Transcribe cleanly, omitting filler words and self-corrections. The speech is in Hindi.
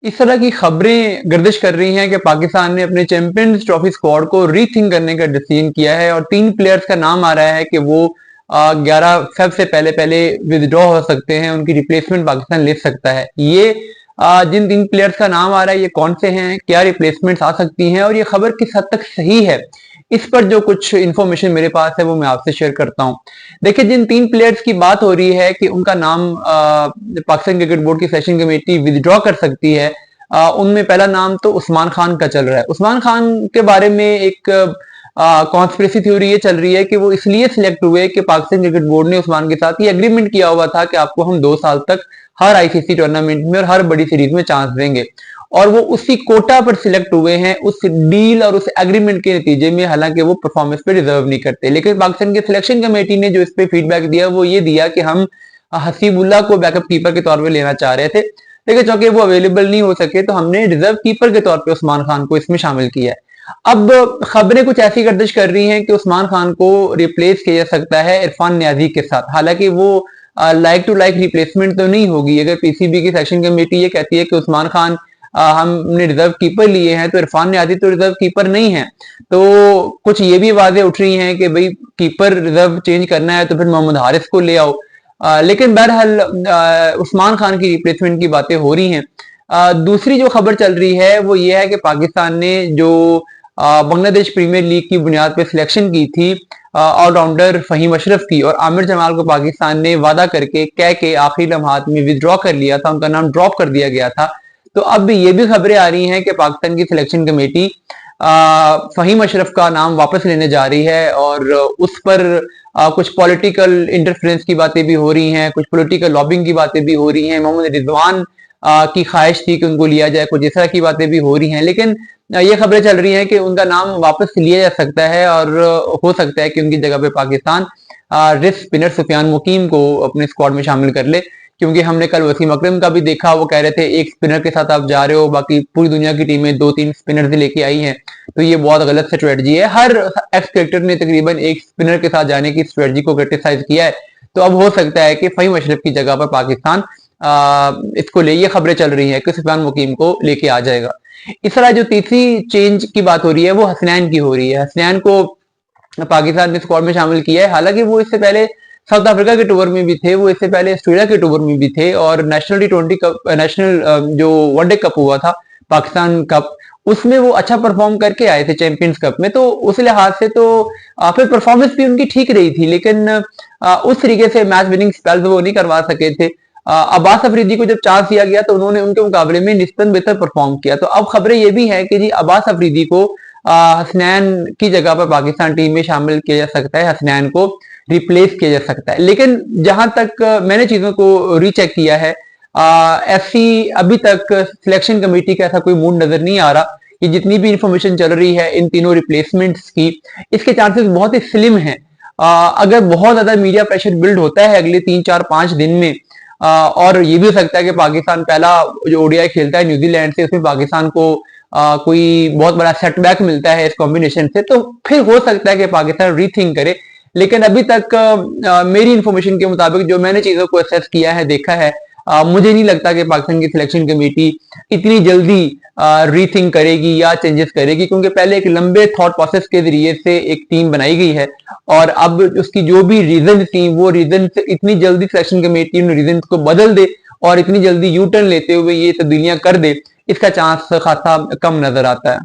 इस तरह की खबरें गर्दिश कर रही हैं कि पाकिस्तान ने अपने चैंपियंस ट्रॉफी स्क्वाड को रीथिंक करने का डिसीजन किया है और 3 प्लेयर्स का नाम आ रहा है कि वो 11 फेब से पहले पहले विदड्रॉ हो सकते हैं, उनकी रिप्लेसमेंट पाकिस्तान ले सकता है। ये जिन 3 प्लेयर्स का नाम आ रहा है ये कौन से हैं, क्या रिप्लेसमेंट्स आ सकती हैं और ये खबर किस हद तक सही है, इस पर जो कुछ इन्फॉर्मेशन मेरे पास है वो मैं आपसे शेयर करता हूं। देखिए, जिन 3 प्लेयर्स की बात हो रही है कि उनका नाम पाकिस्तान क्रिकेट बोर्ड की सेलेक्शन कमेटी विदड्रॉ कर सकती है, उनमें पहला नाम तो उस्मान खान का चल रहा है। उस्मान खान के बारे में एक कॉन्स्पिरेसी थ्योरी ये चल रही है कि वो इसलिए सिलेक्ट हुए कि पाकिस्तान क्रिकेट बोर्ड ने उस्मान के साथ ये एग्रीमेंट किया हुआ था कि आपको हम 2 साल तक हर आईसीसी टूर्नामेंट में और हर बड़ी सीरीज में चांस देंगे, और वो उसी कोटा पर सिलेक्ट हुए हैं उस डील और उस एग्रीमेंट के नतीजे में। हालांकि वो परफॉर्मेंस पे डिजर्व नहीं करते, लेकिन पाकिस्तान के सिलेक्शन कमेटी ने जो इस पे फीडबैक दिया वो ये दिया कि हम हसीबुल्ला को बैकअप कीपर के तौर पर लेना चाह रहे थे, लेकिन चूंकि वो अवेलेबल नहीं हो सके तो हमने रिजर्व कीपर के तौर पे उस्मान खान को इसमें शामिल किया है। अब खबरें कुछ ऐसी गर्दिश कर रही हैं कि उस्मान खान को रिप्लेस किया जा सकता है इरफान न्याजी के साथ। हालांकि वो लाइक टू लाइक रिप्लेसमेंट तो नहीं होगी। अगर पीसीबी की सेक्शन कमेटी ये कहती है कि उस्मान खान हमने रिजर्व कीपर लिए हैं, तो इरफान न्याजी तो रिजर्व कीपर नहीं है। तो कुछ ये भी आवाजें उठ रही हैं कि भाई कीपर रिजर्व चेंज करना है तो फिर मोहम्मद हारिस को ले आओ। लेकिन बहरहाल उस्मान खान की रिप्लेसमेंट की बातें हो रही हैं। दूसरी जो खबर चल रही है वो ये है कि पाकिस्तान ने जो बांग्लादेश प्रीमियर लीग की बुनियाद पर सिलेक्शन की थी ऑलराउंडर फहीम अशरफ की, और आमिर जमाल को पाकिस्तान ने वादा करके कह के आखिरी लम्हात में विदड्रॉ कर लिया था, उनका नाम ड्रॉप कर दिया गया था। तो अब ये भी खबरें आ रही हैं कि पाकिस्तान की सिलेक्शन कमेटी फहीम अशरफ का नाम वापस लेने जा रही है, और उस पर कुछ पॉलिटिकल इंटरफेरेंस की बातें भी हो रही हैं, कुछ पॉलिटिकल लॉबिंग की बातें भी हो रही हैं। मोहम्मद रिजवान की ख्वाहिश थी कि उनको लिया जाए, कुछ इस तरह की बातें भी हो रही हैं। लेकिन ये खबरें चल रही हैं कि उनका नाम वापस लिया जा सकता है और हो सकता है कि उनकी जगह पे पाकिस्तान रिस्ट स्पिनर सुफियान मुकीम को अपने स्क्वाड में शामिल कर ले, क्योंकि हमने कल वसीम अकरम का भी देखा, वो कह रहे थे एक स्पिनर के साथ आप जा रहे हो, बाकी पूरी दुनिया की टीमें 2-3 स्पिनर लेके आई हैं, तो ये बहुत गलत स्ट्रेटजी है। हर एक्स क्रिकेटर ने तकरीबन एक स्पिनर के साथ जाने की स्ट्रेटजी को क्रिटिसाइज किया है। तो अब हो सकता है कि फहीम अशरफ की जगह पर पाकिस्तान इसको ले, ये खबरें चल रही है कि सुफियान मुकीम को लेके आ जाएगा। इस तरह जो तीसरी चेंज की बात हो रही है वो हसनैन की हो रही है। हसनैन को पाकिस्तान ने स्क्वाड में शामिल किया है। हालांकि वो इससे पहले साउथ अफ्रीका के टूर में भी थे, वो इससे पहले ऑस्ट्रेलिया के टूर में भी थे, और नेशनल T20 कप, नेशनल जो वनडे कप हुआ था पाकिस्तान कप, उसमें वो अच्छा परफॉर्म करके आए थे चैंपियंस कप में। तो उस लिहाज से तो फिर परफॉर्मेंस भी उनकी ठीक रही थी, लेकिन उस तरीके से मैच विनिंग स्पेल्स वो नहीं करवा सके थे। अब्बास अफरीदी को जब चांस दिया गया तो उन्होंने उनके मुकाबले में निस्बतन बेहतर परफॉर्म किया। तो अब खबरें ये भी हैं कि जी अब्बास अफरीदी को हसनैन की जगह पर पाकिस्तान टीम में शामिल किया जा सकता है, हसनैन को रिप्लेस किया जा सकता है। लेकिन जहां तक मैंने चीजों को रीचेक किया है, ऐसी अभी तक सिलेक्शन कमेटी का ऐसा कोई मूड नजर नहीं आ रहा। ये जितनी भी इंफॉर्मेशन चल रही है इन तीनों रिप्लेसमेंट्स की, इसके चांसेस बहुत ही स्लिम हैं। अगर बहुत ज्यादा मीडिया प्रेशर बिल्ड होता है अगले 3-4-5 दिन में, और ये भी हो सकता है कि पाकिस्तान पहला जो ओडीआई खेलता है न्यूजीलैंड से, उसमें पाकिस्तान को कोई बहुत बड़ा सेटबैक मिलता है इस कॉम्बिनेशन से, तो फिर हो सकता है कि पाकिस्तान रीथिंक करे। लेकिन अभी तक मेरी इंफॉर्मेशन के मुताबिक जो मैंने चीजों को असेस किया है, देखा है, मुझे नहीं लगता कि पाकिस्तान की सिलेक्शन कमेटी इतनी जल्दी रीथिंक करेगी या चेंजेस करेगी, क्योंकि पहले एक लंबे थॉट प्रोसेस के जरिए से एक टीम बनाई गई है, और अब उसकी जो भी रीजन थी वो रीजन इतनी जल्दी सिलेक्शन कमेटी उन रीजन को बदल दे और इतनी जल्दी यू टर्न लेते हुए ये तब्दीलियां कर दे, इसका चांस खासा कम नजर आता है।